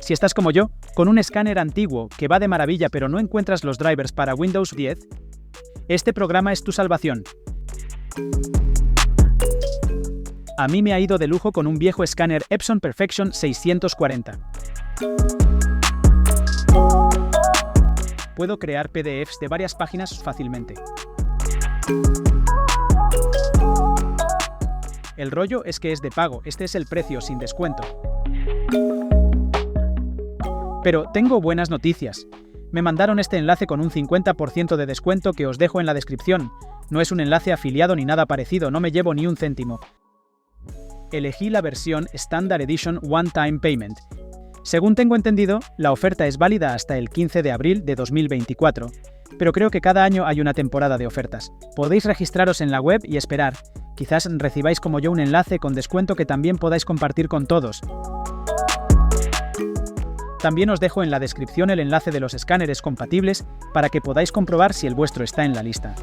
Si estás como yo, con un escáner antiguo que va de maravilla pero no encuentras los drivers para Windows 10, este programa es tu salvación. A mí me ha ido de lujo con un viejo escáner Epson Perfection 640. Puedo crear PDFs de varias páginas fácilmente. El rollo es que es de pago, este es el precio sin descuento. Pero tengo buenas noticias. Me mandaron este enlace con un 50% de descuento que os dejo en la descripción. No es un enlace afiliado ni nada parecido, no me llevo ni un céntimo. Elegí la versión Standard Edition One Time Payment. Según tengo entendido, la oferta es válida hasta el 15 de abril de 2024, pero creo que cada año hay una temporada de ofertas. Podéis registraros en la web y esperar. Quizás recibáis como yo un enlace con descuento que también podáis compartir con todos. También os dejo en la descripción el enlace de los escáneres compatibles para que podáis comprobar si el vuestro está en la lista.